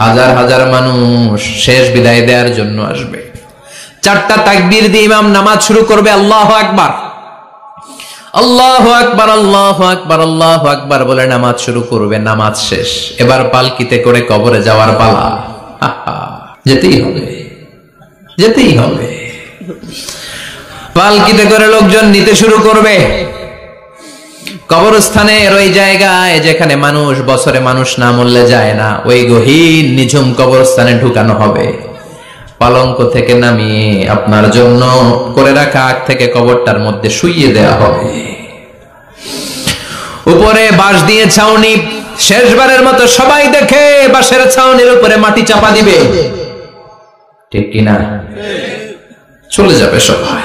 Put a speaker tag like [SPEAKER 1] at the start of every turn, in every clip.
[SPEAKER 1] হাজার হাজার মানুষ শেষ বিদায় দেওয়ার জন্য আসবে। 4টা তাকবীর দিয়ে ইমাম নামাজ শুরু করবে, আল্লাহু আকবার, আল্লাহু আকবার, আল্লাহু আকবার, আল্লাহু আকবার বলে নামাজ শুরু করবে। নামাজ শেষ, এবার পালকিতে করে কবরে যাওয়ার পালা। যেতেই হবে, যেতেই হবে। পালকিতে করে লোকজন নিতে শুরু করবে। কবরস্থানের ওই জায়গায় যেখানে মানুষ বছরে মানুষ না মরলে যায় না, ওই গহীন নিঝুম কবরস্থানে ঢুকানো হবে। পালঙ্ক থেকে নামিয়ে আপনার জন্য করে রাখা আগ থেকে কবরটার মধ্যে শুইয়ে দেয়া হবে। উপরে বাঁশ দিয়ে ছাউনি, শেষবারের মতো সবাই দেখে বাঁশের ছাউনির উপরে মাটি চাপা দিবে, ঠিক কিনা? চলে যাবে সবাই,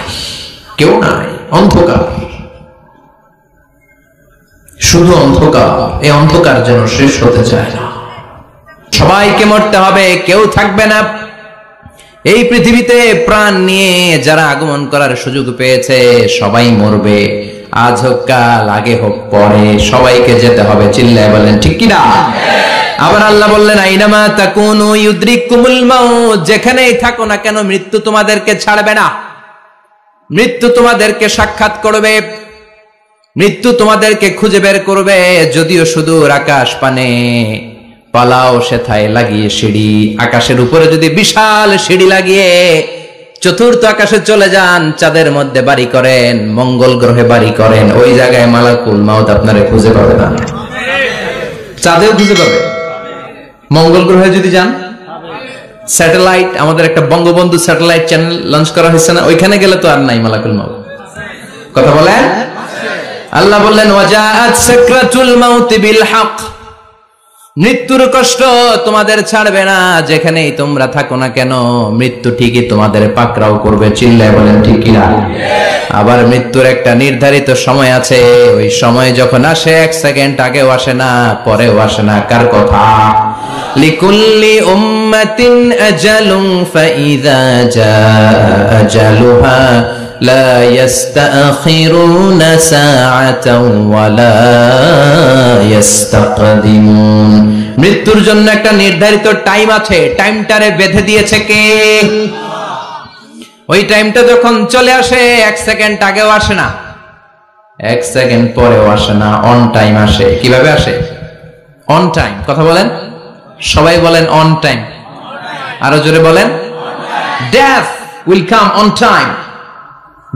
[SPEAKER 1] কেউ নাই, অন্ধকার, শুধু অন্ধকার। এই অন্ধকার যেন শেষ হতে চায় না। সবাইকে মরতে হবে, কেউ থাকবে না এই পৃথিবীতে। প্রাণ নিয়ে যারা আগমন করার সুযোগ পেয়েছে সবাই মরবে, আজ হোক কাল, আগে হোক পরে, সবাইকে যেতে হবে। চিল্লায় বলেন ঠিক কিনা? আবার আল্লাহ বললেন আইনামা তাকুনু ইউদরিকুমুল মাউত, যেখানেই থাকো না কেন মৃত্যু তোমাদেরকে ছাড়বে না। মৃত্যু তোমাদেরকে সাক্ষাৎ করবে, মৃত্যু তোমাদেরকে খুঁজে বের করবে। যদিও সুদূর আকাশ পানে পালাও সেথায় লাগিয়ে সিঁড়ি, আকাশের উপরে যদি বিশাল সিঁড়ি লাগিয়ে চতুর্থ আকাশে চলে যান, চাঁদের মধ্যে বাড়ি করেন, মঙ্গল গ্রহে বাড়ি করেন, ওই জায়গায় মালাকুল মাউত আপনারে খুঁজে পাবে না। চাঁদেও খুঁজে পাবে, মঙ্গল গ্রহে যদি যান, স্যাটেলাইট, আমাদের একটা বঙ্গবন্ধু স্যাটেলাইট চ্যানেল লঞ্চ করা হয়েছে না, ওইখানে গেলে তো আর নাই মালাকুল মাউত। কথা বলেন। আল্লাহ বললেন ওয়াজাআত সাকরাতুল মাউত বিল হক, মৃত্যুর কষ্ট তোমাদের ছাড়বে না, যেখানেই তোমরা থাকো না কেন মৃত্যু ঠিকই তোমাদের পাকড়াও করবে। চিল্লায় বলেন ঠিক কিনা? আবার মৃত্যুর একটা নির্ধারিত সময় আছে, ওই সময় যখন আসে 1 সেকেন্ড আগেও আসে না, পরেও আসে না। কার কথা? লিকুল্লি উম্মাতিন আজালুন ফাইযা জাআ আজালুহা লা ইস্তাখিরুনা সাআতাও ওয়া লা ইস্তাকদিমুন। মৃত্যুর জন্য একটা নির্ধারিত টাইম আছে, টাইমটারে বেঁধে দিয়েছে কে? ওই টাইমটা যখন চলে আসে 1 সেকেন্ড আগেও আসে না, 1 সেকেন্ড পরেও আসে না, অন টাইম আসে। কিভাবে আসে? On time. কথা বলেন, সবাই বলেন অন টাইম। আরো জোরে বলেন, death will come on time,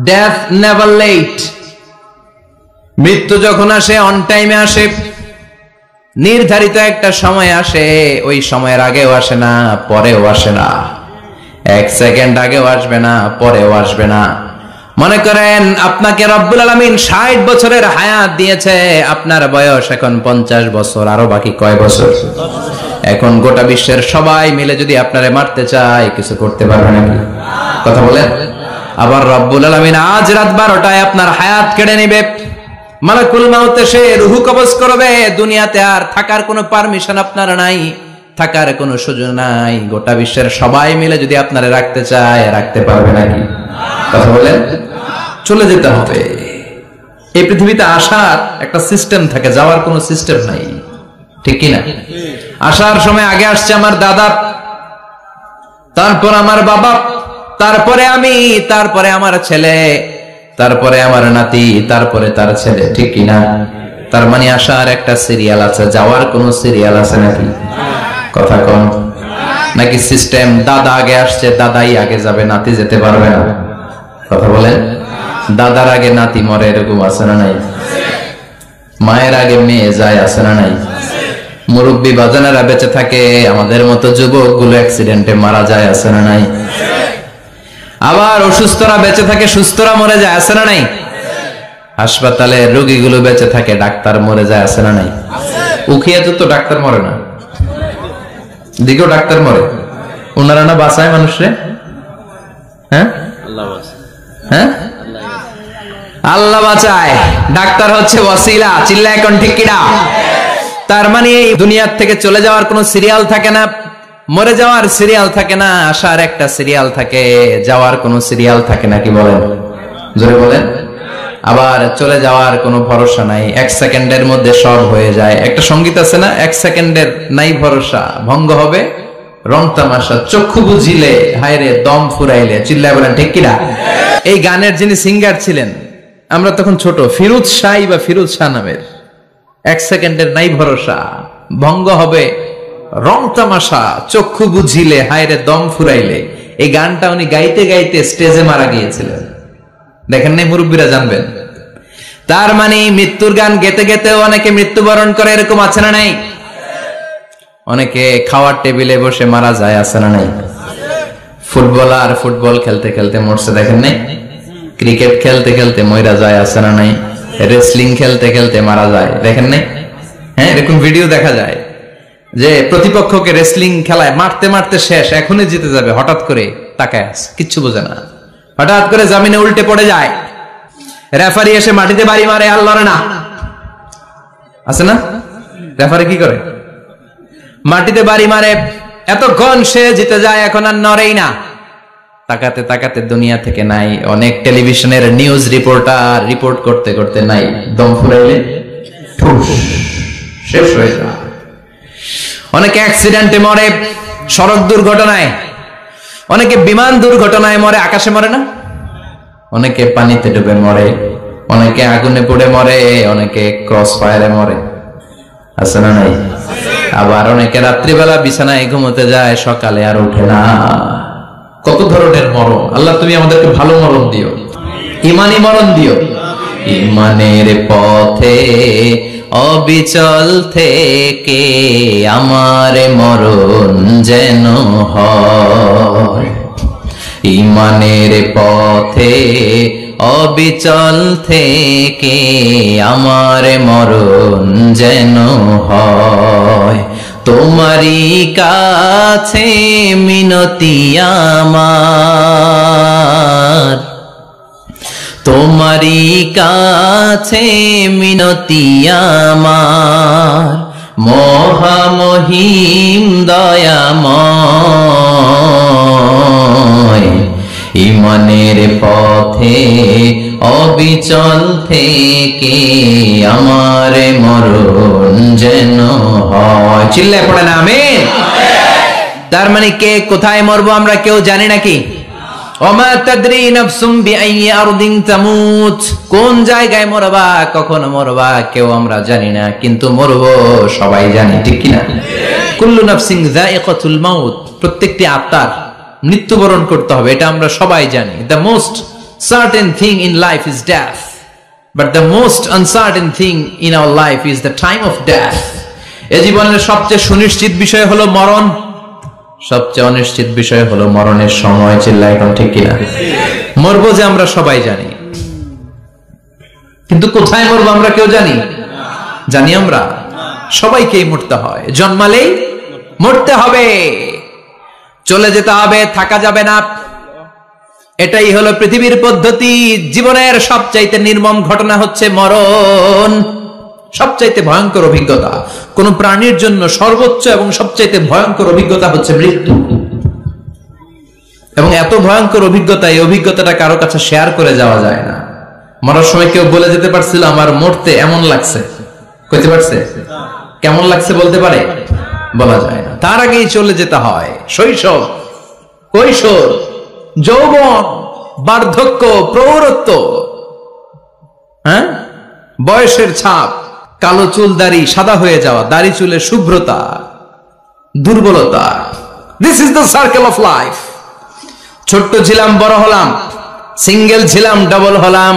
[SPEAKER 1] death never late. মৃত্যু যখন আসে অন টাইমে আসে, নির্ধারিত একটা সময় আসে, ওই সময়ের আগেও আসে না, পরেও আসে না। 1 সেকেন্ড আগেও আসবে না, পরেও আসবে না। মনে করেন আপনাকে রব্বুল আলামিন 60 বছরের হায়াত দিয়েছে, আপনার বয়স এখন 50 বছর, আরো বাকি কয় বছর? এখন গোটা বিশ্বের সবাই মিলে যদি আপনারে মারতে চায়, কিছু করতে পারবে নাকি? কথা বলেন। আবার রব্বুল আলামিন আজ রাত 12টায় আপনার হায়াত কেড়ে নেবে। মালাকুল মাউত এসে রূহ কবজ করবে। দুনিয়াতে আর থাকার কোনো পারমিশন আপনার নাই, থাকার কোনো সুযোগ নাই। গোটা বিশ্বের সবাই মিলে যদি আপনারে রাখতে চায়, রাখতে পারবে নাকি? কথা বলেন। চলে যেতে হবে। এই পৃথিবীতে আসার একটা সিস্টেম থাকে, যাওয়ার কোনো সিস্টেম নাই, ঠিক কিনা? আসার সময় আগে আসছে আমার দাদা, তারপর আমার বাবা, তারপরে আমি, তারপরে আমার ছেলে, তারপরে আমার নাতি, তারপরে তার ছেলে, ঠিক কিনা? তার মানে আসার একটা সিরিয়াল আছে, যাওয়ার কোন সিরিয়াল আছে নাকি? কথা কম নাকি সিস্টেম? দাদা আগে আসছে, দাদাই আগে যাবে, নাতি যেতে পারবে না। কথা বলেন। দাদার আগে নাতি মরে, এরকম আছে না নাই? মায়ের আগে মেয়ে যায়, আছে না নাই? মুরব্বী বাজানেরা বেঁচে থাকে, আমাদের মতো যুবক গুলো অ্যাক্সিডেন্টে মারা যায়, আছে না নাই? আবার অসুস্থরা বেঁচে থাকে, সুস্থরা মরে যায়, আছে না নাই? হাসপাতালে রোগীগুলো বেঁচে থাকে, ডাক্তার মরে যায়, আছে না নাই? উখিয়াতে তো ডাক্তার মরে না, দিকেও ডাক্তার মরে। ওনারা না বাঁচায় মানুষরে? হ্যাঁ, হ্যাঁ, আল্লাহ বাঁচায়, ডাক্তার হচ্ছে ওয়াসিলা। চিল্লা এখন ঠিক কিনা? তার মানে এই দুনিয়ার থেকে চলে যাওয়ার কোন সিরিয়াল থাকে না, মরে যাওয়ার সিরিয়াল থাকে না, আসার একটা সিরিয়াল থাকে, যাওয়ার কোন সিরিয়াল থাকে না। কি বলেন? জোরে বলেন। আবার চলে যাওয়ার কোনো ভরসা নাই, 1 সেকেন্ডের মধ্যে সব হয়ে যায়। একটা সঙ্গীত আছে না, 1 সেকেন্ডের নাই ভরসা, ভঙ্গ হবে রং তামাশা, চক্ষু বুঝিলে হায়রে দম ফুরাইলে, চিল্লায় বলেন ঠিক কিনা? এই গানের যিনি সিঙ্গার ছিলেন, আমরা তখন ছোট, ফিরোজ শাহ বা ফিরোজ শাহ নামের, এক সেকেন্ডের নাই ভরসা, ভঙ্গ হবে রং তামাশা, চক্ষু বুঝিলে হায়রে দম ফুরাইলে, এই গানটা উনি গাইতে গাইতে স্টেজে মারা গিয়েছিলেন। দেখেন নাই? মুরব্বীরা জানবেন। তার মানে মৃত্যুর গান গেতে গেতে অনেকে মৃত্যুবরণ করে, এরকম আছে না নাই? অনেকে খাওয়ার টেবিলে বসে মারা যায়, আছে না নাই? ফুটবলার ফুটবল খেলতে খেলতে মরছে, দেখেন নাই? ক্রিকেট খেলতে খেলতে মরা যায়, আছে না নাই? রেসলিং খেলতে খেলতে মারা যায়, দেখেন নাই? হ্যাঁ, এরকম ভিডিও দেখা যায় যে প্রতিপক্ষকে রেসলিং খেলায় মারতে মারতে শেষ, এখনই জিতে যাবে, হঠাৎ করে তাকায় আছে, কিচ্ছু বোঝে না, হঠাৎ করে জামিনে উল্টে পড়ে যায়, রেফারি এসে মাটিতে বাড়ি মারে, আর লড়ে না, আছে না? রেফারি কি করে? মাটিতে বাড়ি মারে, এতক্ষণ সে জিতে যায়, এখন আর নড়েই না, তাকাতে তাকাতে দুনিয়া থেকে নাই। অনেক টেলিভিশনের নিউজ রিপোর্টার রিপোর্ট করতে করতে নাই, দম ফুরাইলে শেষ হয়ে যায়। অনেকে অ্যাক্সিডেন্টে মরে, সড়ক দুর্ঘটনায়, অনেকে বিমান দুর্ঘটনায় মরে, আকাশে মরে না, অনেকে পানিতে ডুবে মরে, অনেকে আগুনে পুড়ে মরে, অনেকে ক্রস ফায়ারে মরে, আছে না নাই? আবার অনেকে রাত্রিবেলা বিছানায় ঘুমোতে যায়, সকালে আর ওঠে না। কত ধরনের মরণ! আল্লাহ তুমি আমাদেরকে ভালো মরণ দিও, ইমানি মরণ দিও। ইমানের পথে অবিচল থেকে আমার মরণ যেন হয়, ইমানের পথে অবিচল থেকে আমার মরণ যেন হয়। তোমারই কাছে মিনতি আমার, তোমারই কাছে মিনতি আমার, মহামহিম দয়াময়, ইমানের পথে অবিচল থেকে আমার মরণ যেন হয়। চিল্লায় পড়েন আমিন। তার মানে কে কোথায় মরবো আমরা কেউ জানি নাকি? ওমা তাদরি নাফসুম বিআইয়ি আরদিন তামুত, কোন জায়গায় মরবা, কখন মরবা কেউ আমরা জানি না, কিন্তু মরবো সবাই জানি, ঠিক কিনা? কুল্লু নাফসিন যায়িকাতুল মাউত, প্রত্যেকটি আত্মার মৃত্যুবরণ করতে হবে, এটা আমরা সবাই জানি। The most certain thing in life is death, but the most uncertain thing in our life is the time of death. এই জীবনের সবচেয়ে সুনিশ্চিত বিষয় হলো মরণ, সবচেয়ে অনিশ্চিত বিষয় হলো মরণের সময়। চিল্লায় এখন ঠিক কিনা? মরবো যে আমরা সবাই জানি, কিন্তু কোথায় মরবো আমরা কেউ জানি? জানি আমরা? সবাইকেই মরতে হয়, জন্মালেই মরতে হবে, চলে যেতে হবে, থাকা যাবে না। এটাই হলো পৃথিবীর পদ্ধতি। জীবনের সবচাইতে নির্মম ঘটনা হচ্ছে মরণ, সবচাইতে ভয়ঙ্কর অভিজ্ঞতা। কোন প্রাণীর জন্য সর্বোচ্চ এবং সবচাইতে ভয়ঙ্কর অভিজ্ঞতা হচ্ছে মৃত্যু। এবং এত ভয়ঙ্কর অভিজ্ঞতা, এই অভিজ্ঞতাটা কারো কাছে শেয়ার করে যাওয়া যায় না। মরার সময় কেউ বলে যেতে পারছিল আমার মরতে এমন লাগছে, কইতে পারছে? কেমন লাগছে বলতে পারে? বলা যায় না। তার আগেই চলে যেতে হয় শৈশব, কৈশোর, যৌবন, বার্ধক্য, প্রৌঢ়ত্ব, হ্যাঁ, বয়সের ছাপ, কালো চুল দাড়ি সাদা হয়ে যাওয়া, দাড়ি চুলের শুভ্রতা, দুর্বলতা। This is the circle of life. ছোট্ট ছিলাম, বড় হলাম, সিঙ্গেল ছিলাম, ডাবল হলাম,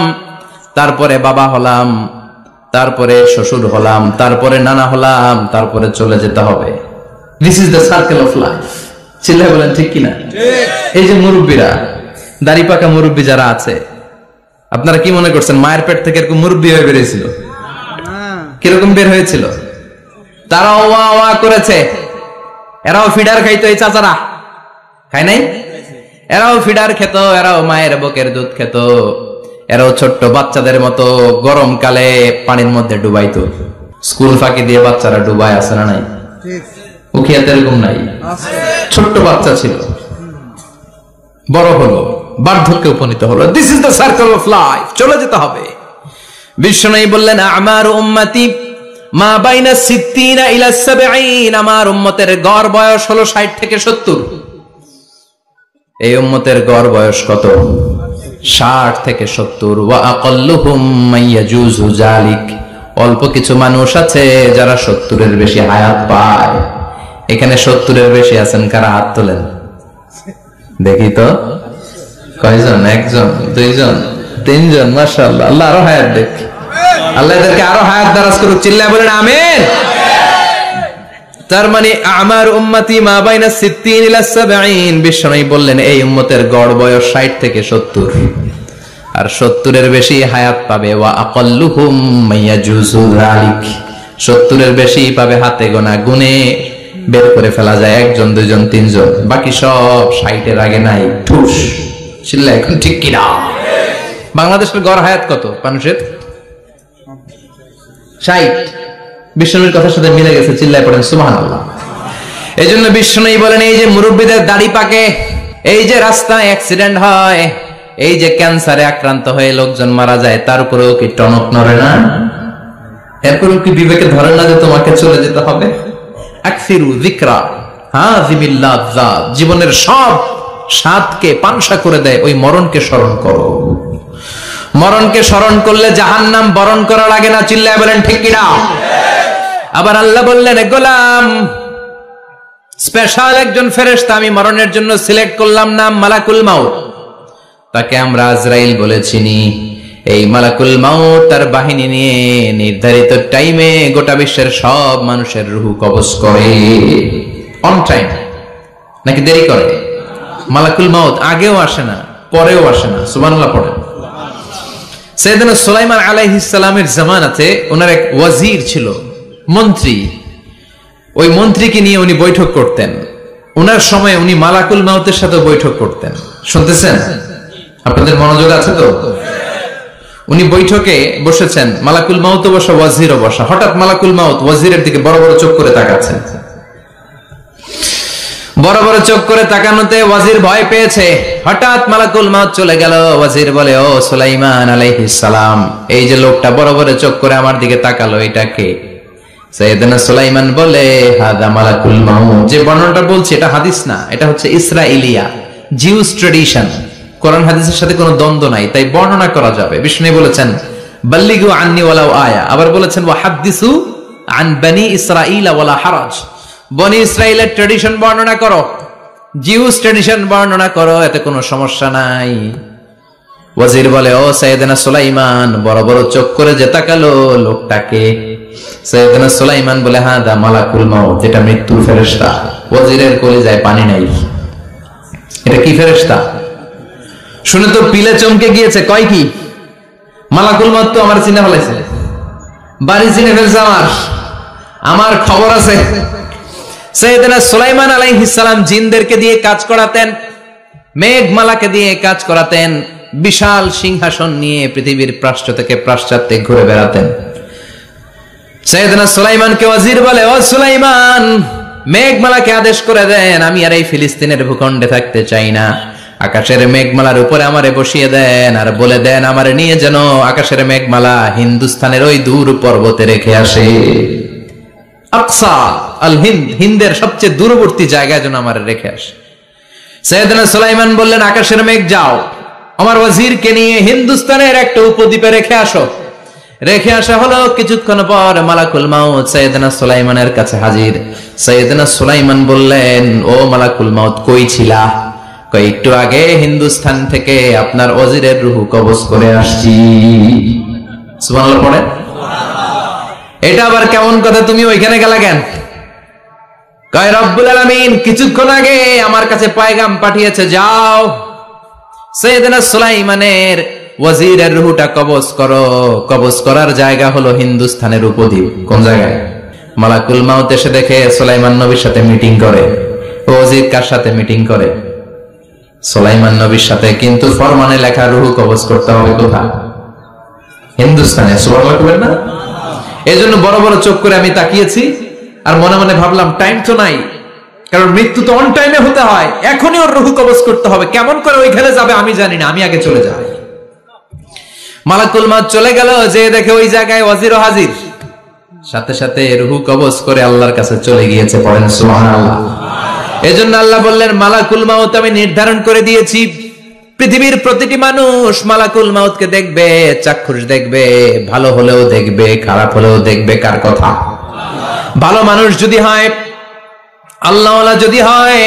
[SPEAKER 1] তারপরে বাবা হলাম, তারপরে শ্বশুর হলাম, তারপরে নানা হলাম, তারপরে চলে যেতে হবে। This is the circle of life. চিল্লায় বলেন ঠিক কিনা? এই যে মুরব্বীরা, দাড়ি পাকা মুরব্বী যারা আছে, আপনারা কি মনে করছেন মায়ের পেট থেকে এরকম মুরব্বী হয়ে বেরিয়েছিল? কিরকম বের হয়েছিল? তারাও ওয়া ওয়া করেছে, এরাও ফিডার খাইতো, এই চাচারা খায় নাই? এরাও ফিডার খেত, এরাও মায়ের বুকের দুধ খেত, এরাও ছোট্ট বাচ্চাদের মতো গরমকালে পানির মধ্যে ডুবাইতো। স্কুল ফাঁকি দিয়ে বাচ্চারা ডুবায়, আছে না নাই? উখিয়াতে এরকম নাই? ছোট্ট বাচ্চা ছিল, বড় হলো, বার্ধক্যে উপনীত হলো। This is the circle of life. চলে যেতে হবে। বিশ্বনবী বললেন আমার উম্মতি মা বাইনা 60 ইলা 70, আমার উম্মতের গড় বয়স হলো 60 থেকে 70। এই উম্মতের গড় বয়স কত? 60 থেকে 70। ওয়া আকাল্লুহুম মাইয়াজুজু যালিক, অল্প কিছু মানুষ আছে যারা 70 এর বেশি হায়াত পায়। এখানে 70 এর বেশি আছেন কারা? হাত তোলেন দেখি তো। কয়জন? একজন, দুইজন, তিনজন। মাশাআল্লাহ, আল্লাহ আরো হায়াত দেখ, আল্লাহ এদেরকে আরো হায়াত দারাজ করুক। চিল্লায় বলেন আমিন। তার মানে আমার উম্মতি মা বাইনা 60 ইলা 70। বিশ্বনবী বললেন এই উম্মতের গড় বয়স 60 থেকে 70, আর 70 এর বেশি হায়াত পাবে। ওয়া আকাল্লুহুম মাইয়াজুজু যালিক, 70 এর বেশি পাবে হাতে গোনা, গুনে বের করে ফেলা যায় একজন, দুইজন, তিনজন। বাকি সব 60 এর আগে নাই। ঠুস চিল্লা এখন ঠিক কিনা? বাংলাদেশের গড় হায়াত কত মানুষের? 60। বিশ্বনবীর কথার সাথে মিলে গেছে। চিল্লায় পড়েন সুবহানাল্লাহ। এই জন্য বিশ্বনবী বলেন এই যে মুরব্বীদের দাড়ি পাকে, এই যে রাস্তায় অ্যাক্সিডেন্ট হয়, এই যে ক্যান্সারে আক্রান্ত হয়ে লোকজন মারা যায়, তার উপরেও কি টনক নড়ে না? এরপরেও কি বিবেকে ধরে না যে তোমাকে চলে যেতে হবে? আকসিরু যিকরা হাযিমিল লাযযাত, জীবনের সব স্বাদকে পানসা করে দেয় ওই মরণকে স্মরণ করো। মরণকে স্মরণ করলে জাহান্নাম বরণ করা লাগে না। চিল্লায় বলেন ঠিক কিনা? আবার আল্লাহ বললেন গোলাম, স্পেশাল একজন ফেরেশতা আমি মরণের জন্য সিলেক্ট করলাম, নাম মালাকুল মাউত। তাকে আমরা আজরাইল বলেছিনি। এই মালাকুল মাউত তার বাহিনী নিয়ে নির্ধারিত টাইমে গোটা বিশ্বের সব মানুষের রূহ কবজ করে। অন টাইম নাকি দেরি করে? মালাকুল মাউত আগেও আসে না, পরেও আসে না। সুবহানাল্লাহ পড়েন। সাইয়েদনা সুলাইমান আলাইহিস সালামের জামানাতে ওনার এক ওয়াজির ছিল, মন্ত্রী। ওই মন্ত্রীকে নিয়ে উনি বৈঠক করতেন। ওনার সময় উনি মালাকুল মাউতের সাথে বৈঠক করতেন। শুনতেছেন? আপনাদের মনোযোগ আছে তো? উনি বৈঠকে বসেছেন, মালাকুল মাউতও বসা, ওয়াজিরও বসা। হঠাৎ মালাকুল মাউত ওয়াজিরের দিকে বড় বড় চোখ করে তাকাচ্ছেন। বড় বড় চোখ করে তাকানোতে ওয়াজির ভয় পেয়েছে। হঠাৎ মালাকুল মাউত চলে গেল। ওয়াজির বলে, ও সুলাইমান আলাইহিস সালাম, এই যে লোকটা বড় বড় চোখ করে আমার দিকে তাকালো, এটা কে? সাইয়েদনা সুলাইমান বলে, হাদা মালাকুল মাউত। যে বর্ণনাটা বলছি এটা হাদিস না, এটা হচ্ছে ইসরাইলিয়া, জিউস ট্র্যাডিশন। কোরআন হাদিসের সাথে কোনো দ্বন্দ্ব নাই, তাই বর্ণনা করা যাবে। বিষ্ণু বলেছেন বাল্লিগু আন্নি ওয়ালাউ আয়া। আবার বলেছেন ওয়া হাদিসু আন বনি ইসরাঈল ওয়ালা হারাজ। বনি ইসরাইলের ট্র্যাডিশন বর্ণনা করো, জিউস ট্র্যাডিশন বর্ণনা করো, এতে কোনো সমস্যা নাই। ওয়াজির বলে, ও সাইয়েদনা সুলাইমান, বড় বড় চোখ করে যে তাকালো লোকটাকে? সাইয়েদনা সুলাইমান বলে, হাদা মালাকুল মাউত, এটা মৃত্যুর ফেরেশতা। ওয়াজিরের কলিজায় পানি নাই। এটা কি ফেরেশতা? শুনে তো পিলে চমকে গিয়েছে। কয় কি? মালাকুল মাউত তো আমার চিনে ফেলাইছে, বাড়ি চিনে ফেলছে, আমার খবর আছে। সাইয়েদনা সুলাইমান আলাইহিস সালাম জিনদেরকে দিয়ে কাজ করাতেন, মেঘমালাকে দিয়ে কাজ করাতেন, বিশাল সিংহাসন নিয়ে পৃথিবীর প্রাচ্য থেকে পাশ্চাত্যে ঘুরে বেড়াতেন। সাইয়েদনা সুলাইমানকে ওয়াজির বলে, ও সুলাইমান, মেঘমালাকে আদেশ করে দেন, আমি আর এই ফিলিস্তিনের ভূখণ্ডে থাকতে চাই না। আকাশের মেঘমালার উপরে আমারে বসিয়ে দেন, আর বলে দেন আমারে নিয়ে যেন আকাশের মেঘমালা হিন্দুস্তানের ওই দূর পর্বতে রেখে আসে। আকসা আল হিন্দ, হিন্দের সবচেয়ে দূরবর্তী জায়গায় যেন আমারে রেখে আসে। সাইয়েদনা সুলাইমান বললেন, আকাশের মেঘ যাও, আমার ওয়াজিরকে নিয়ে হিন্দুস্তানের একটা উপদ্বীপে রেখে আসো। রেখে আসা হলো। কিছুক্ষণ পর মালাকুল মাউত সাইয়েদনা সুলাইমানের কাছে হাজির। সাইয়েদনা সুলাইমান বললেন, ও মালাকুল মাউত, কই ছিলা? কই, একটু আগে হিন্দুস্তান থেকে আপনার ওয়াজিরের রূহ কবজ করে আসছি। সুবহানাল্লাহ পড়ে। এটা আবার কেমন কথা, তুমি ওইখানে গেলা কেন? কয়, রব্বুল আলামিন কিছুক্ষণ আগে আমার কাছে পয়গাম পাঠিয়েছে, যাও সাইয়েদনা সুলাইমানের ওয়াজিরের রূহটা কবজ করো। কবজ করার জায়গা হলো হিন্দুস্তানের উপদ্বীপ। কোন জায়গায়? মালাকুল মাউত এসে দেখে সুলাইমান নবীর সাথে মিটিং করে। ওয়াজির কার সাথে মিটিং করে? সুলাইমান নবীর সাথে। কিন্তু ফরমানে লেখা রূহ কবজ করতে হবে কোথায়? হিন্দুস্তানে। সুবহানাল্লাহ বলবেন না? এজন্য বড় বড় চোখ করে আমি তাকিয়েছি, আর মনে মনে ভাবলাম টাইম তো নাই, কারণ মৃত্যু তো অন টাইমে হতে হয়, এখনই ওর রূহ কবজ করতে হবে। কেমন করে ওইখানে যাবে আমি জানি না, আমি আগে চলে যাই। মালাকুল মাউত চলে গেল, যে দেখে ওই জায়গায় ওয়াজিরও হাজির। সাথে সাথে রুহু কবজ করে আল্লাহর কাছে চলে গিয়েছে। পড়েন সুবহানাল্লাহ। এজন্য আল্লাহ বললেন মালাকুল মাউত আমি নির্ধারণ করে দিয়েছি। পৃথিবীর প্রতিটি মানুষ মালাকুল মাউতকে দেখবে, চাক্ষুষ দেখবে, ভালো হলেও দেখবে, খারাপ হলেও দেখবে। কার কথা? ভালো মানুষ যদি হয়, আল্লাহওয়ালা যদি হয়,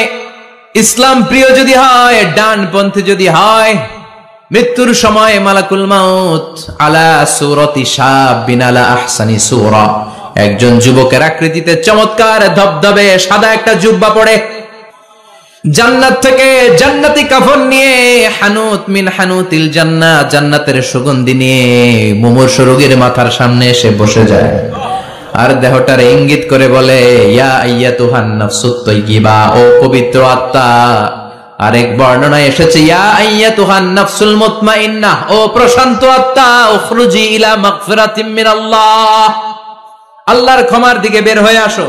[SPEAKER 1] ইসলাম প্রিয় যদি হয়, ডানপন্থী যদি হয়, মৃত্যুর সময় মালাকুল মাউত আলা সূরাতি শাবিন আলা আহসানি সূরা, একজন যুবকের আকৃতিতে চমৎকার ধবধবে সাদা একটা জুব্বা পরে, জান্নাত থেকে জান্নাতি কাফন নিয়ে, হানুত মিন হানুতিল জান্নাহ, জান্নাতের সুগন্ধি নিয়ে মুমূর্ষু রোগীর মাথার সামনে এসে বসে যায় আর দেহটার ইঙ্গিত করে বলে ইয়া আইয়াতুহান নাফসুত তাইয়্যিবা, ও পবিত্র আত্মা। আরেক বর্ণনায় এসেছে ইয়া আইয়াতুহান নাফসুল মুতমাইন্নাহ, ও প্রশান্ত আত্মা, উখরুজি ইলা মাগফিরাতিম মিনাল্লাহ, আল্লাহর ক্ষমার দিকে বের হয়ে আসো।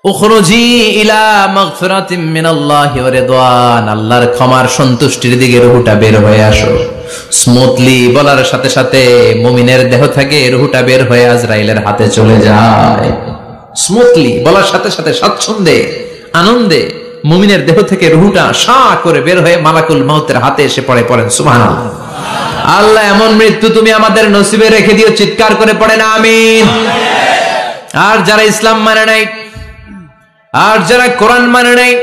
[SPEAKER 1] উখরুজি ইলা মাগফিরাতিম মিনাল্লাহি ওয়া রিদওয়ান, আল্লাহর ক্ষমার সন্তুষ্টির দিকে রূহটা বের হয়ে আসো। স্মুথলি বলার সাথে সাথে মুমিনের দেহ থেকে রূহটা বের হয়ে আজরাইলের হাতে চলে যায়। স্মুথলি বলার সাথে সাথে স্বাচ্ছন্দ্যে আনন্দে মুমিনের দেহ থেকে রূহটা সা করে বের হয়ে মালাকুল মাউতের হাতে এসে পড়ে। পড়েন সুবহানাল্লাহ। আল্লাহ এমন মৃত্যু তুমি আমাদের নসিবে রেখে দিও, চিৎকার করে পড়েন আমিন। আর যারা ইসলাম মানে নাই, আর যারা কোরআন মানে নাই,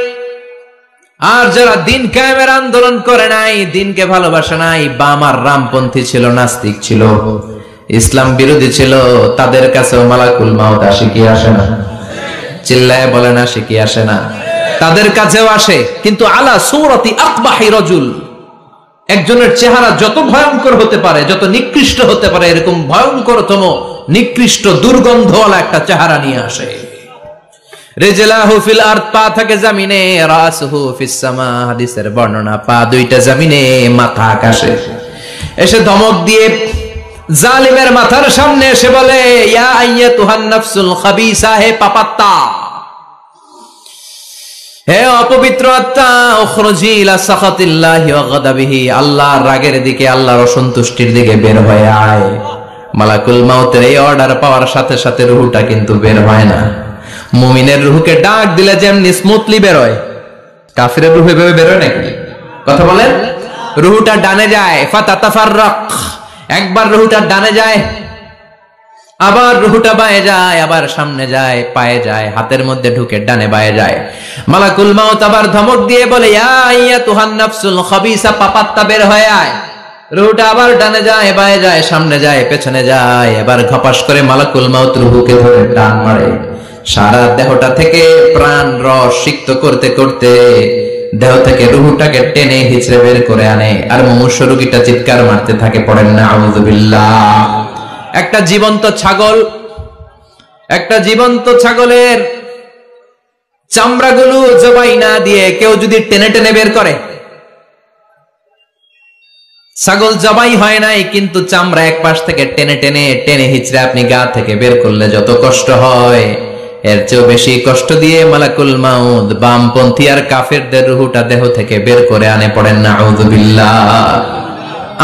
[SPEAKER 1] আর যারা দিন কায়েমের আন্দোলন করে নাই, দিনকে ভালোবাসে নাই, বাম আর রামপন্থী ছিল, নাস্তিক ছিল, ইসলাম বিরোধী ছিল, তাদের কাছেও মালাকুল মাউত আসে কি আসে না? চিল্লায় বলেন আসে কি আসে না? তাদের কাছেও আসে, কিন্তু আলা সূরাতি আকবাহি রাজুল, একজনের চেহারা যত ভয়ঙ্কর হতে পারে, যত নিকৃষ্ট হতে পারে, এরকম ভয়ঙ্করতম নিকৃষ্ট দুর্গন্ধওয়ালা একটা চেহারা নিয়ে আসে। রিজলাহু ফিল আরদ, পা থাকে জমিনে, রাসুহু ফিস সামা, হাদিসের বর্ণনা পা দুইটা জমিনে, মাথা আকাশে। এসে ধমক দিয়ে জালিমের মাথার সামনে এসে বলে ইয়া আইয়াতুহান নাফসুল খাবিসা, হে পাপাত্তা, হে অপবিত্র আত্মা, উখরুজি ইলা সাখাতিল্লাহি ওয়া গাদাবিহি, আল্লাহর রাগের দিকে, আল্লাহর অসন্তুষ্টির দিকে বের হয়ে আয়। মালাকুল মাউতের এই অর্ডার পাওয়ার সাথে সাথে রূহটা কিন্তু বের হয় না। মুমিনের রূহকে ডাক দিলে যেমনি স্মুথলি বের হয়, কাফিরের রূহ এভাবে বের হয় নাকি? কথা বলেন। রূহটা ডানে যায়, ফাতাতাফাররাক, একবার রূহটা ডানে যায়, আবার রূহটা বায়ে যায়, আবার সামনে যায়, পায়ে যায়, হাতের মধ্যে ঢুকে ডানে বায়ে যায়। মালাকুল মাউত আবার ধমক দিয়ে বলে ইয়া আইয়াতুহান নাফসুল খাবিসা, পাপাত্তা বের হয়ে আয়। রূহটা আবার ডানে যায়, বায়ে যায়, সামনে যায়, পেছনে যায়, এবার ঘপাস করে মালাকুল মাউত রূহকে ধরে টান মারে। সারা দেহটা থেকে প্রাণ রস সিক্ত করতে করতে দেহ থেকে রূহটাকে টেনে হিচড়ে বের করে আনে, আর মুমূর্ষু রোগীটা চিৎকার মারতে থাকে। পড়েন না আউযু বিল্লাহ। একটা জীবন্ত ছাগলের চামড়াগুলো জবাই না দিয়ে কেউ যদি টেনে টেনে বের করে, ছাগল জবাই হয় নাই কিন্তু চামড়া এক পাশ থেকে টেনে টেনে টেনে হিচড়ে আপনি গা থেকে বের করলে যত কষ্ট হয়, এর চেয়েও বেশি কষ্ট দিয়ে মালাকুল মাউত বামপন্থী আর কাফেরদের রূহটা দেহ থেকে বের করে আনে। পড়েন না আউযু বিল্লাহ।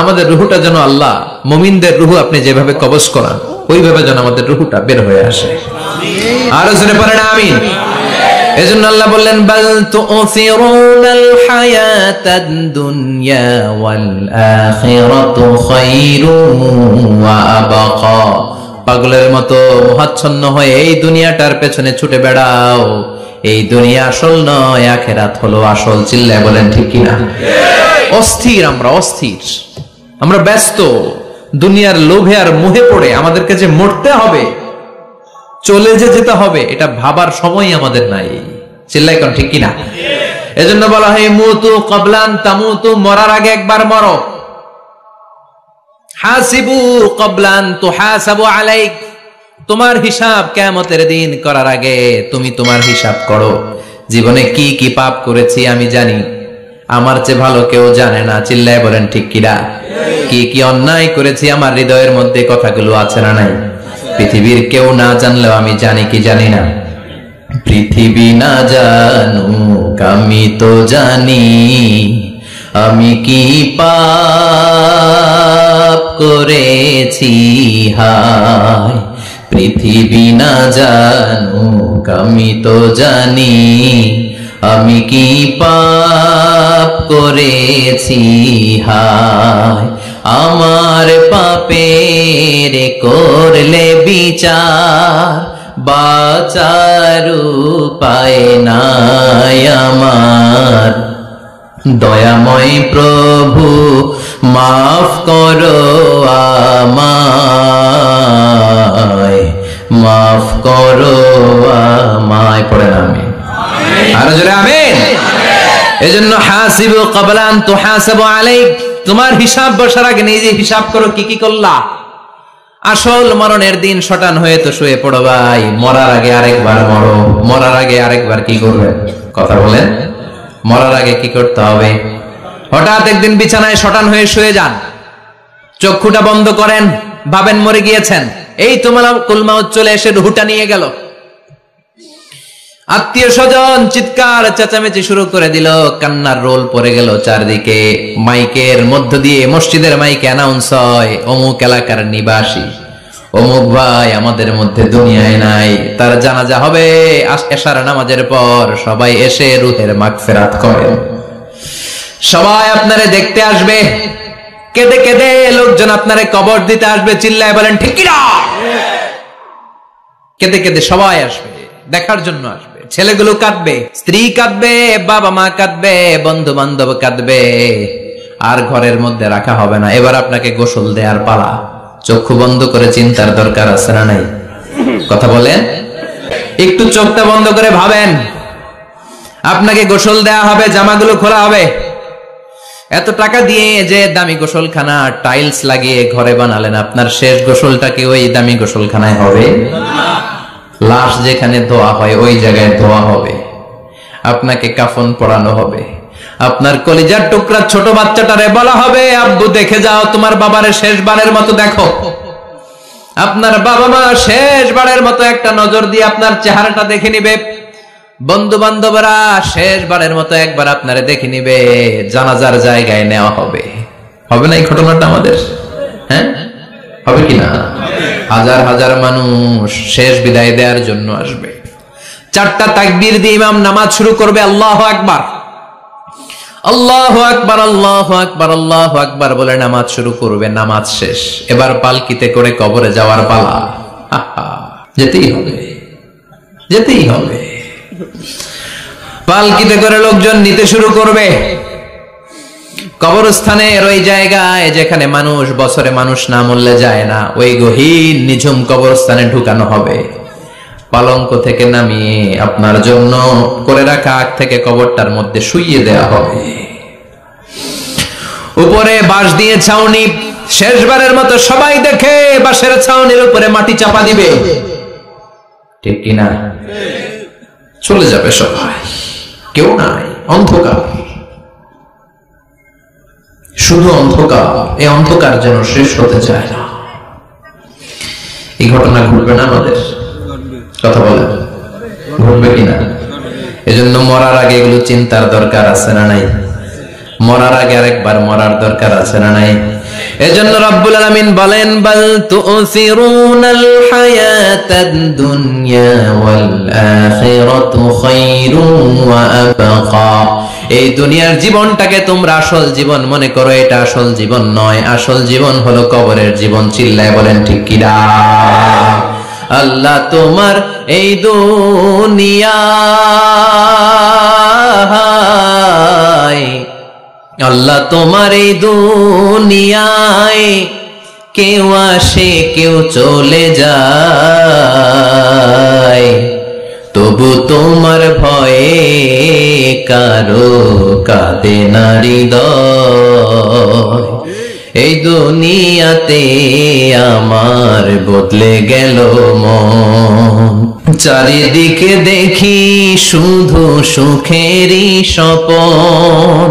[SPEAKER 1] আমাদের রূহটা যেন আল্লাহ মুমিনদের রূহ আপনি যেভাবে কবজ করান, ওইভাবে যেন আমাদের রূহটা বের হয়ে আসে। আর জোরে পড়েন আমিন। এজন্য আল্লাহ বললেন বাল তুসিরুনাল হায়াতাদ দুনিয়া ওয়াল আখিরাতু খায়রুন ওয়া আবকা, পাগলের মতো মোহাচ্ছন্ন হয়ে এই দুনিয়াটার পেছনে ছুটে বেড়াও, এই দুনিয়া আসল নয়, আখিরাত হলো আসল। চিল্লায় বলেন ঠিক কিনা? অস্থির, আমরা ব্যস্ত দুনিয়ার লোভে আর মোহে পড়ে আমাদেরকে যে মরতে হবে, চলে যেতে হবে, এটা ভাবার সময় আমাদের নাই। চিল্লাই কোন ঠিক কিনা? এজন্য বলা হয় মুতু ক্বাবলান তামুতু, মরার আগে একবার মরো। হাসিবু ক্বাবলান তুহাসাবু আলাইক, তোমার হিসাব কিয়ামতের দিন করার আগে তুমি তোমার হিসাব করো। জীবনে কি কি পাপ করেছি আমি জানি, আমার চেয়ে ভালো কেউ জানে না। চিল্লায় বলেন ঠিক কিনা? কি কি অন্যায় করেছি আমার হৃদয়ের মধ্যে কথাগুলো আছে না নাই? পৃথিবীর কেউ না জানলেও আমি জানি কি জানি না? পৃথিবী না জানুক আমি তো জানি, আমি কি পাপ করেছি হায়। পৃথিবী না জানুক আমি তো জানি আমি কি পাপ করেছি, হায় আমার পাপের করলে বিচার, বাঁচার উপায় নাই আমার। দয়াময় প্রভু মাফ করো আমায়, মাফ করো আমায়। পড়েন আমিন। আর জোরে আমিন। এজন্য হাসিবু ক্বাবলা আন তুহাসাবু আলাইক, তোমার হিসাব বসার আগে নিজে হিসাব করো কি কি করলা। আসল মরণের দিন শটান হয়ে তো শুয়ে পড়ো ভাই, মরার আগে আরেকবার মরো। মরার আগে আরেকবার কি করবে? কথা বলেন। মরার আগে কি করতে হবে? হঠাৎ একদিন বিছানায় শটান হয়ে শুয়ে যান, চক্ষুটা বন্ধ করেন, ভাবেন মরে গিয়েছেন, এই তোমার কুলমাউত চলে এসে রুহুটা নিয়ে গেল। আত্মীয় স্বজন চিৎকার চেঁচামেচি শুরু করে দিল, কান্নার রোল পড়ে গেল চারদিকে। মাইকের মধ্য দিয়ে, মসজিদের মাইকে অ্যানাউন্স হয়, অমুক এলাকার নিবাসী অমুক ভাই আমাদের মধ্যে দুনিয়ায় নাই, তার জানাজা হবে এশার নামাজের পর। সবাই এসে রুহের মাগফিরাত করেন। সবাই আপনারে দেখতে আসবে, কেঁদে কেঁদে লোকজন আপনারে কবর দিতে আসবে। চিল্লায় বলেন ঠিক কিনা? কেঁদে কেঁদে সবাই আসবে, দেখার জন্য আসবে। ছেলেগুলো কাঁদবে, স্ত্রী কাঁদবে, বাবা মা কাঁদবে, বন্ধু বান্ধব কাঁদবে, আর ঘরের মধ্যে রাখা হবে না। এবার আপনাকে গোসল দেওয়ার পালা। চক্ষু বন্ধ করে চিন্তার দরকার আছে না নাই? কথা বলেন। একটু চোখটা বন্ধ করে ভাবেন, আপনাকে গোসল দেওয়া হবে, জামাগুলো খোলা হবে। এত টাকা দিয়ে যে দামি গোসলখানা টাইলস লাগিয়ে ঘরে বানালেন, আপনার শেষ গোসলটা কি ওই দামি গোসলখানায় হবে? লাশ যেখানে ধোয়া হয় ওই জায়গায় ধোয়া হবে। আপনাকে কাফন পরানো হবে। আপনার কলিজার টুকরা ছোট বাচ্চাটারে বলা হবে, আব্বু দেখে যাও তোমার বাবারে শেষবারের মতো দেখো। আপনার বাবা মা শেষবারের মতো একটা নজর দিয়ে আপনার চেহারাটা দেখে নিবে। বন্ধু বান্ধবরা শেষবারের মতো একবার আপনারে দেখে নিবে। জানাজার জায়গায় নেওয়া হবে। হবে না এই ঘটনাটা আমাদের? হ্যাঁ, হবে কিনা? হাজার হাজার মানুষ শেষ বিদায় দেওয়ার জন্য আসবে। চারটা তাকবীর দিয়ে ইমাম নামাজ শুরু করবে। আল্লাহু আকবার, আল্লাহু আকবার, আল্লাহু আকবার, আল্লাহু আকবার বলে নামাজ শুরু করবে। নামাজ শেষ, এবার পালকিতে করে কবরে যাওয়ার পালা। যেতেই হবে, যেতেই হবে। পালকিতে করে লোকজন নিতে শুরু করবে। কবরস্থানের ওই জায়গায় যেখানে মানুষ বছরে মানুষ না মরলে যায় না, ওই গহীন নিঝুম কবরস্থানে ঢুকানো হবে। পালঙ্ক থেকে নামিয়ে আপনার জন্য করে রাখা আগ থেকে কবরটার মধ্যে শুইয়ে দেয়া হবে। উপরে বাঁশ দিয়ে ছাউনি, শেষবারের মতো সবাই দেখে বাঁশের ছাউনির উপরে মাটি চাপা দিবে। ঠিক কিনা? চলে যাবে সবাই, কেউ নাই, অন্ধকার, শুধু অন্ধকার। এই অন্ধকার যেন শেষ হতে চায় না। এই ঘটনা ঘটবে না আমাদের? কথা বলেন, ঘটবে কিনা? এজন্য মরার আগে এগুলো চিন্তার দরকার আছে না নাই? মরার আগে আরেকবার মরার দরকার আছে না নাই? এজন্য রব্বুল আলামিন বলেন, বাল তুসিরুনাল হায়াতাদ দুনিয়া ওয়াল আখিরাতু খায়রুন ওয়া আবকা। এই দুনিয়ার জীবনটাকে তোমরা আসল জীবন মনে করো, এটা আসল জীবন নয়। আসল জীবন হলো কবরের জীবন। চিল্লায় বলেন ঠিক কিনা? আল্লাহ তোমার এই দুনিয়ায়, আল্লাহ তোমার এই দুনিয়ায় কেউ আসে কেউ চলে যায়, তবু তোমার ভয়ে কারো কাঁদে না হৃদয়। এই দুনিয়াতে আমার বদলে গেল মন, চারিদিকে দেখি শুধু সুখেরই স্বপন।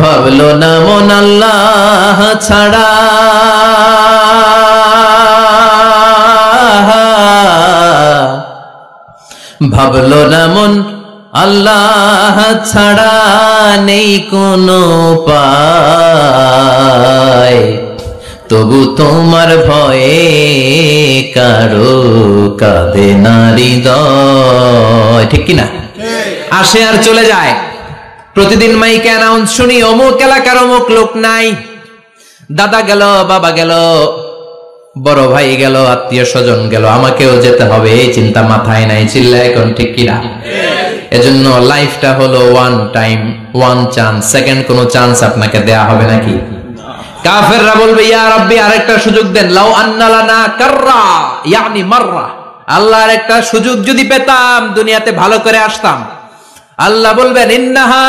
[SPEAKER 1] ভাবলো না মন আল্লাহ ছাড়া, ভাবলো না মন আল্লাহ ছাড়া নেই কোনো উপায়। তবু তোমার ভয়ে কারো কাঁদে না হৃদয়, ঠিক কিনা? আসে আর চলে যায়। প্রতিদিন মাইকে অ্যানাউন্স শুনি অমুক এলাকার অমুক লোক নাই, দাদা গেল, বাবা গেল, বড় ভাই গেল, আত্মীয় স্বজন গেল, আমাকেও যেতে হবে, এই চিন্তা মাথায় নাই। চিল্লা এখন, ঠিক কিনা? এজন্য লাইফটা হলো one time, one chance, second কোনো চান্স আপনাকে দেয়া হবে নাকি? কাফেররা বলবে ইয়া রাব্বি আরেকটা সুযোগ দেন, লাউ আন্না লানা কাররা ইয়ানি মাররা, আল্লাহ আরেকটা সুযোগ যদি পেতাম দুনিয়াতে ভালো করে আসতাম। আল্লাহ বলবেন ইন্নাহা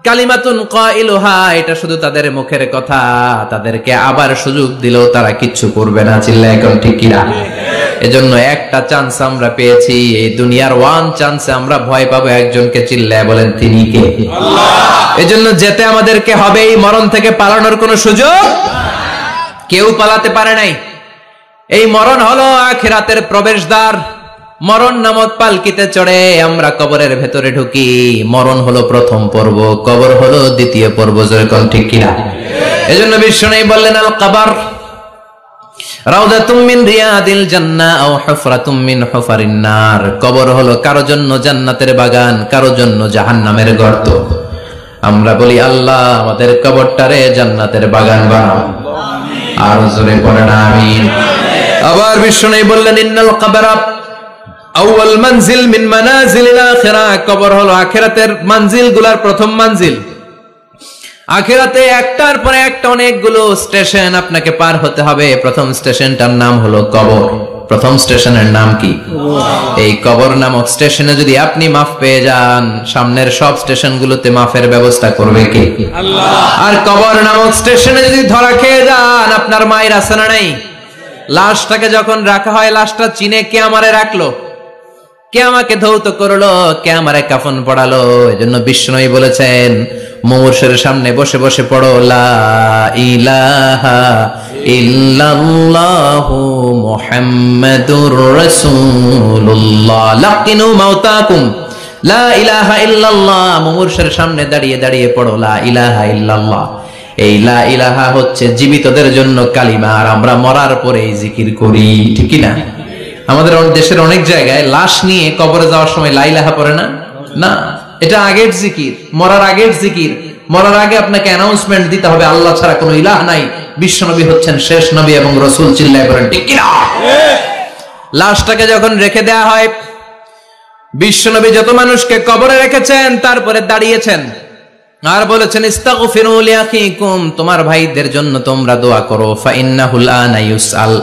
[SPEAKER 1] কালিমাতুন কাইলুহা, এটা শুধু তাদের মুখের কথা, তাদেরকে আবার সুযোগ দিলেও তারা কিচ্ছু করবে না। চিল্লা এখন, ঠিক কিনা? এজন্য একটা চান্স আমরা পেয়েছি, এই দুনিয়ার ওয়ান চান্সে আমরা ভয় পাবো একজনকে। চিল্লায় বলেন তিনি কে? আল্লাহ। এজন্য যেতে আমাদেরকে হবে, এই মরণ থেকে পালানোর কোনো সুযোগ কেউ পালাতে পারে নাই। এই মরণ হলো আখিরাতের প্রবেশদ্বার। মরণ নামক পালকিতে চড়ে আমরা কবরের ভেতরে ঢুকি। মরণ হলো প্রথম পর্ব, কবর হলো দ্বিতীয় পর্ব। যেরকম, ঠিক কিনা? এজন্য বিশ্বনবী বললেন আল কবর রাউদাতুম মিন রিয়াদিল জান্নাহ আও হুফরাতুম মিন হুফারিন নার। কবর হলো কারো জন্য জান্নাতের বাগান, কারো জন্য জাহান্নামের গর্ত। আমরা বলি আল্লাহ আমাদের কবরটারে জান্নাতের বাগান বানাও। আর জোরে পড়েন আমিন। আবার বিশ্বনবী বললেন ইন্নাল কবরা আউয়াল মানজিল মিন মানাজিলিল আখিরাহ। কবর হলো আখিরাতের মানজিলগুলোর প্রথম মানজিল। আখিরাতে একটার পরে একটা অনেকগুলো স্টেশন আপনাকে পার হতে হবে। প্রথম স্টেশনটার নাম হলো কবর। প্রথম স্টেশনের নাম কি? এই কবর নামক স্টেশনে যদি আপনি মাফ পেয়ে যান, সামনের সব স্টেশনগুলোতে মাফের ব্যবস্থা করবে কে? আল্লাহ। আর কবর নামক স্টেশনে যদি ধরা খেয়ে যান, আপনার মায়ের আছে না নাই? লাশটাকে যখন রাখা হয়, লাশটা চিনে কে আমারে রাখলো, কে আমাকে ধৌত করলো, কে আমারে কাফন পড়ালো। এজন্য বিষ্ণুই বলেছেন মুমূর্ষের সামনে বসে বসে পড়ো লা ইলাহা ইল্লাল্লাহু মুহাম্মাদুর রাসূলুল্লাহ। লাকিনু মাউতাকুম লা ইলাহা ইল্লাল্লাহ। মুমূর্ষের সামনে দাঁড়িয়ে দাঁড়িয়ে পড়ো লা ইলাহা ইল্লাল্লাহ। এই লা ইলাহা হচ্ছে জীবিতদের জন্য কালিমা, আর আমরা মরার পরে এই জিকির করি, ঠিক কি না? আমাদের দেশের অনেক জায়গায় লাশ নিয়ে কবরে যাওয়ার সময় লা ইলাহা পড়ে না। না, এটা আগের জিকির, মরার আগের জিকির। মরার আগে আপনাকে অ্যানাউন্সমেন্ট দিতে হবে আল্লাহ ছাড়া কোনো ইলাহ নাই, বিশ্বনবী হচ্ছেন শেষ নবী এবং রাসূল। চিল্লায় বলেন ঠিক কি না? লাশটাকে যখন রেখে দেয়া হয়, বিশ্বনবী যত মানুষকে কবরে রেখেছেন তারপরে দাঁড়িয়েছেন আর বলেছেন ইস্তাগফিরু লিআখিকুম, তোমার ভাইদের জন্য তোমরা দোয়া করো। ফাইন্নাহুল আনা ইউসআল,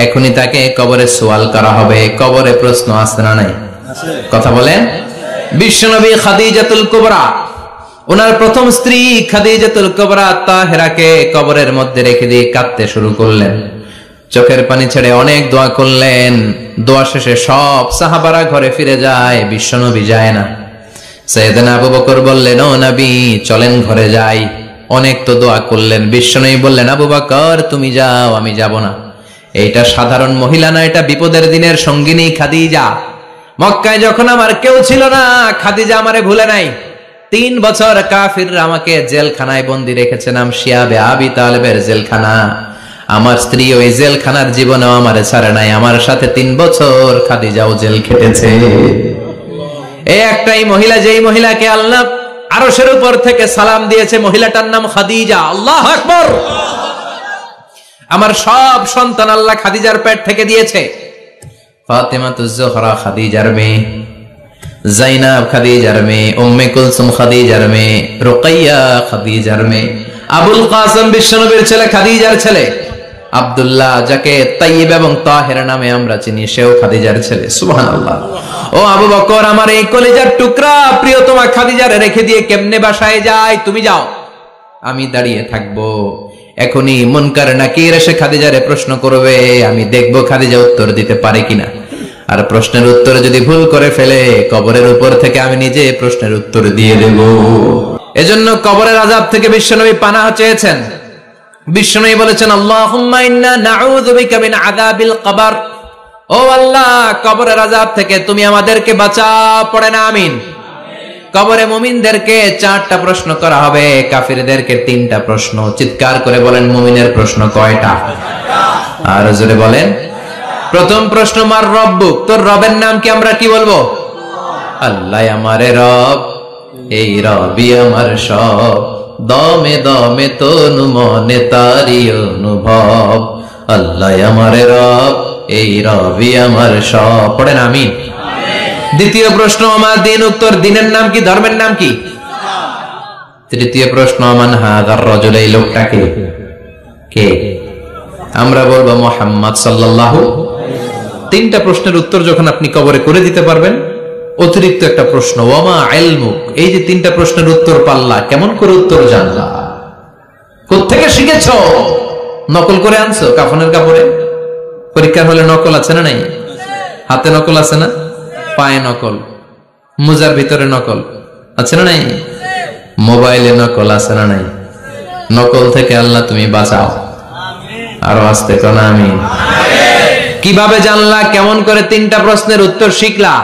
[SPEAKER 1] এখনই তাকে কবরে সওয়াল করা হবে। কবরে প্রশ্ন আছে না নাই? কথা বলেন। বিশ্বনবী খাদিজাতুল কুবরা, ওনার প্রথম স্ত্রী খাদিজাতুল কুবরা তাহেরাকে কবরের মধ্যে রেখে দিয়ে কাঁদতে শুরু করলেন, চোখের পানি ছেড়ে অনেক দোয়া করলেন। দোয়া শেষে সব সাহাবারা ঘরে ফিরে যায়, বিশ্বনবী যায় না। সাইয়েদনা আবু বকর বললেন ও নবী চলেন ঘরে যাই, অনেক তো দোয়া করলেন। বিশ্বনবী বললেন আবু বকর তুমি যাও, আমি যাব না। এইটা সাধারণ মহিলা না, এটা বিপদের দিনের সঙ্গিনী খাদিজা। মক্কায় যখন আমার কেউ ছিল না, খাদিজা আমারে ভুলে নাই। 3 বছর কাফিররা আমাকে জেলখানায় বন্দী রেখেছে, নাম শিয়াবে আবি তালেবের জেলখানা। আমার স্ত্রী ওই জেলখানার জীবনেও আমারে ছাড়ে নাই, আমার সাথে 3 বছর খাদিজাও জেল খেটেছে। এই একটাই মহিলা, যেই মহিলাকে আল্লাহ আরশের উপর থেকে সালাম দিয়েছে, মহিলাটার নাম খাদিজা। আল্লাহু আকবার। আমার সব সন্তান আল্লাহ খাদিজার পেট থেকে দিয়েছে। ফাতেমাতুজ জোহরা খাদিজার মেয়ে, জাইনাব খাদিজার মেয়ে, উম্মে কুলসুম খাদিজার মেয়ে, রুকাইয়া খাদিজার মেয়ে, আবুল কাসেম বিশ্বনবীর ছেলে খাদিজার ছেলে, আব্দুল্লাহ যাকে তাইয়্যিব এবং তাহের নামে আমরা চিনি, সেও খাদিজার ছেলে। সুবহানাল্লাহ। ও আবু বকর, আমার এই কলিজার টুকরা প্রিয়তমা খাদিজারে রেখে দিয়ে কেমনে বাসায় যায়? তুমি যাও, আমি দাঁড়িয়ে থাকবো। এখনই মুনকার নাকির এসে খাদিজারে প্রশ্ন করবে, আমি দেখবো খাদিজা উত্তর দিতে পারে কিনা। আর প্রশ্নের উত্তরে যদি ভুল করে ফেলে, কবরের উপর থেকে আমি নিজে প্রশ্নের উত্তর দিয়ে দেব। এজন্য কবরের আযাব থেকে বিশ্বনবী পানাহ চেয়েছেন। বিশ্বনবী বলেছেন আল্লাহুম্মা ইন্না নাউযু বিকা মিন আযাবিল কবর। ও আল্লাহ, কবরের আযাব থেকে তুমি আমাদেরকে বাঁচাও। পড়েন আমিন। কবরে মুমিনদেরকে 4টা প্রশ্ন করা হবে, কাফিরদেরকে 3টা প্রশ্ন। চিৎকার করে বলেন মুমিনের প্রশ্ন কয়টা? আর জোরে বলেন। প্রথম প্রশ্ন, মার রব্বুক, তোর রবের নাম কি? আমরা কি বলবো? আল্লাহ আমারে রব, এই রবি আমার সব, দমে দমে তনু মনে তারি অনুভব। আল্লাহ আমারে রব, এই রবি আমার সব। পড়েন আমিন। দ্বিতীয় প্রশ্ন, আমার দিন, উত্তর দিনের নাম কি? ধর্মের নাম কি? তৃতীয় প্রশ্ন, আমান হাদার রাজুল, এই লোকটাকে কে? আমরা বলবো মুহাম্মদ সাল্লাল্লাহু। 3টা প্রশ্নের উত্তর যখন আপনি কবরে করে দিতে পারবেন, অতিরিক্ত একটা প্রশ্ন, ওয়ামা ইলমুক, এই যে 3টা প্রশ্নের উত্তর পাল্লা, কেমন করে উত্তর জানলা? কোত্থেকে শিখেছো? নকল করে আনছো কাফনের কাপড়ে? পরীক্ষার হলে নকল আছে না নাই? হাতে নকল আছে না? পায়ে নকল, মোজার ভিতরে নকল আছে না নাই? মোবাইলে নকল আছে না নাই? নকল থেকে আল্লাহ তুমি বাঁচাও। আরো আসতে কোন আমিন। কিভাবে জানলা? কেমন করে 3টা প্রশ্নের উত্তর শিখলা?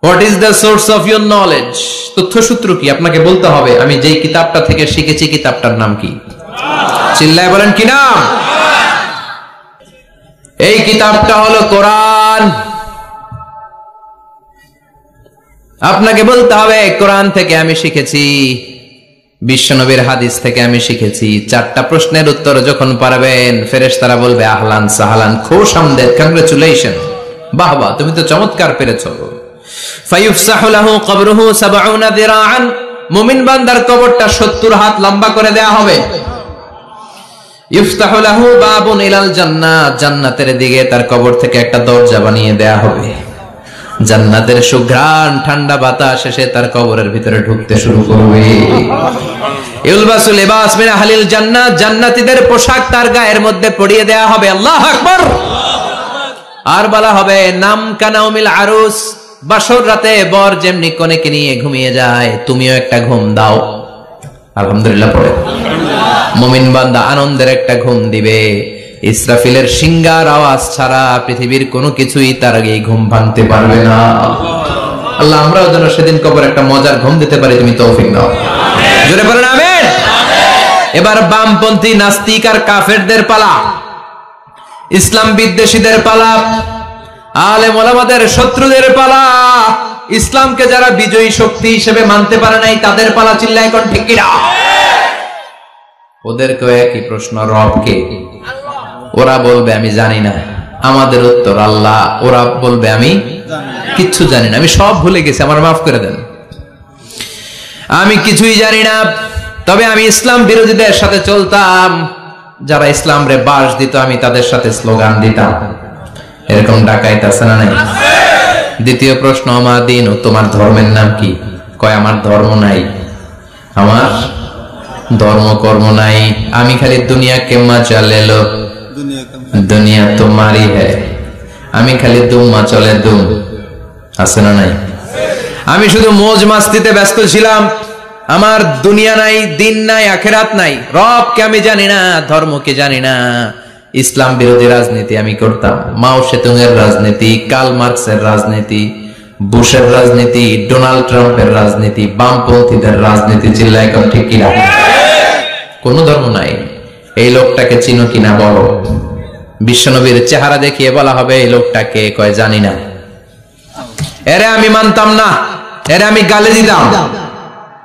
[SPEAKER 1] What is the source of your knowledge? তথ্যসূত্র কি? আপনাকে বলতে হবে আমি যেই কিতাবটা থেকে শিখেছি কিতাবটার নাম কি? চিল্লায় বলেন কি নাম? এই কিতাবটা হলো কোরআন। আপনাকে বলতে হবে কোরআন থেকে আমি শিখেছি, বিশ্বনবীর হাদিস থেকে আমি শিখেছি। 4টা প্রশ্নের উত্তর যখন পারবেন, ফেরেশতারা বলবে আহলান সাহলান, খুশ আমদেদ, কংগ্রাচুলেশন, বাহ বাহ, তুমি তো চমৎকার পেরেছো। ফায়ুফসাহু লাহু কবরুহু 70 যিরাআন, মুমিন বান্দার কবরটা 70 হাত লম্বা করে দেয়া হবে। ইফতাহু লাহু বাবুন ইলাল জান্নাহ, জান্নাতের দিকে তার কবর থেকে একটা দরজা বানিয়ে দেয়া হবে। জান্নাতের সুঘ্রাণ ঠান্ডা বাতাস এসে তার কবরের ভিতরে ঢুকতে শুরু করবে। ইলবাসু লিবাস মিন আহলিল জান্নাহ, জান্নাতীদের পোশাক তার গায়ের মধ্যে পরিয়ে দেয়া হবে। আল্লাহু আকবার। আর বলা হবে নাম কানাউমিল আরুস, বাসর রাতে বর যেমনি কনেকে নিয়ে ঘুমিয়ে যায়, তুমিও একটা ঘুম দাও। আলহামদুলিল্লাহ পড়ে মুমিন বান্দা আনন্দের একটা ঘুম দিবে। ইসরাফিলের সিংগার আওয়াজ ছাড়া পৃথিবীর কোনো কিছুই তার আগে ঘুম ভাঙতে পারবে না। আল্লাহ আমরাও যেন সেদিন কবর একটা মজার ঘুম দিতে পারি, তুমি তৌফিক দাও। জোরে বলেন আমিন। এবার বামপন্থী নাস্তিক আর কাফেরদের পালা, ইসলাম বিদ্বেষীদের পালা, আলেম ওলামাদের শত্রুদের পালা, ইসলামকে যারা বিজয়ী শক্তি হিসেবে মানতে পারে নাই তাদের পালা। চিল্লায় কোন ঠিক কিনা? ওদেরকেও একই প্রশ্ন, রব কে? ওরা বলবে আমি জানি না। আমাদের উত্তর আল্লাহ। ওরা বলবে আমি কিচ্ছু জানি না, আমি সব ভুলে গেছি, আমার মাফ করে দেন, আমি কিছুই জানি না। তবে আমি ইসলাম বিরোধীদের সাথে চলতাম, যারা ইসলাম রে বাস দিত আমি তাদের সাথে স্লোগান দিতাম। এরকম ডাকাইত আছে না নাই? দ্বিতীয় প্রশ্ন, আমার দিন, ও তোমার ধর্মের নাম কি? কয় আমার ধর্ম নাই, আমার ধর্ম কর্ম নাই, আমি খালি দুনিয়া কে মজা লে লো, দুনিয়া তোমারই হ্যায়, আমি খালি দুম চলে দুম। আছে না নাই? আমি শুধু মৌজ মাস্তিতে ব্যস্ত ছিলাম, আমার দুনিয়া নাই, দিন নাই, আখেরাত নাই, রবকে আমি জানি না, ধর্মকে জানি না। ইসলাম বিরোধী রাজনীতি আমি করতাম, মাও সেতুং এর রাজনীতি, কার্ল মার্কসের রাজনীতি, বুশের রাজনীতি, ডোনাল্ড ট্রাম্পের রাজনীতি, বামপন্থীদের রাজনীতি। চিল্লায় এখন ঠিক কিনা? কোন ধর্ম নাই। এই লোকটাকে চিনো কিনা বলো। বিশ্বনবীর চেহারা দেখিয়ে বলা হবে এই লোকটাকে, কয় জানি না। এরে আমি মানতাম না, এরে আমি গালি দিতাম।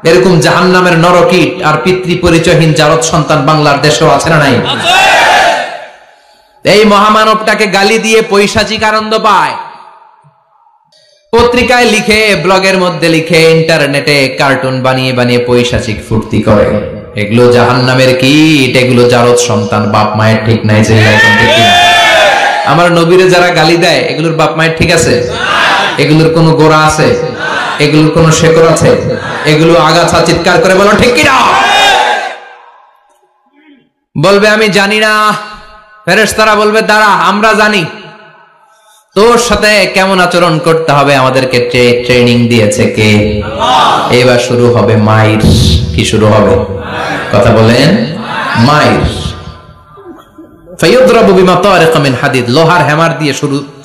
[SPEAKER 1] এরকম জাহান্নামের নরকীট আর পিতৃ পরিচয়হীন জারদ সন্তান বাংলার দেশেও আছে না নাই? এই মহামানবটাকে গালি দিয়ে পৈশাচিক আনন্দ পায়। পত্রিকায় লিখে, ব্লগের মধ্যে লিখে, ইন্টারনেটে কার্টুন বানিয়ে বানিয়ে পৈশাচিক ফুর্তি করে। এগুলো জাহান্নামের কীট, এগুলো জারদ সন্তান, বাপ মায়ের ঠিক নাই। আমার নবীরে যারা গালি দেয় এগুলোর বাপ মায়ের ঠিক আছে? এগুলোর কোনো গোড়া আছে? এগুলোর কোনো শেকড় আছে? এগুলো আগাছা। চিৎকার করে বলো ঠিক কিনা? বলবে আমি জানি না। ফেরেশতারা বলবে দাঁড়া, আমরা জানি। তোর সাথে কেমন আচরণ করতে হবে আমাদেরকে ট্রেনিং দিয়েছে কে? এবার শুরু হবে মাইর। কি শুরু হবে? কথা বলেন, মাইর। ফায়ুদরাবু বিমা তারিকা মিন হাদিদ, লোহার হ্যামার দিয়ে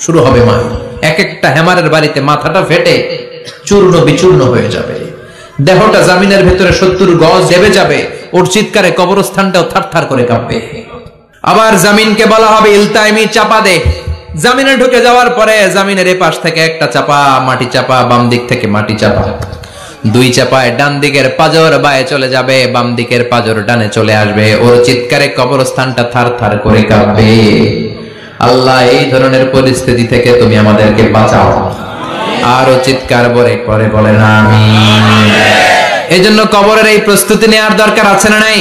[SPEAKER 1] শুরু হবে মাইর। এক একটা হ্যামারের বাড়িতে মাথাটা ফেটে চূর্ণ বিচূর্ণ হয়ে যাবে, দেহটা জমিনের ভেতরে 70 গজ দেবে যাবে, ওর চিৎকারে কবরস্থানটাও থারথার করে কাঁপবে। আবার জমিনকে বলা হবে ইলতাইমি, চাপা দে। জমিনে ঢুকে যাওয়ার পরে জমিনের এপাশ থেকে একটা চাপা, মাটি চাপা, বাম দিক থেকে মাটি চাপা, দুই চাপায় ডান দিকের পাজর বায়ে চলে যাবে, বাম দিকের পাজর ডানে চলে আসবে, ওর চিৎকারে কবরস্থানটা থারথার করে কাঁপবে। আল্লাহ এই ধরনের পরিস্থিতি থেকে তুমি আমাদেরকে বাঁচাও। আরো চিৎকার করে বলেন আমিন। এই জন্য কবরের এই প্রস্তুতি নেওয়ার দরকার আছে না নাই?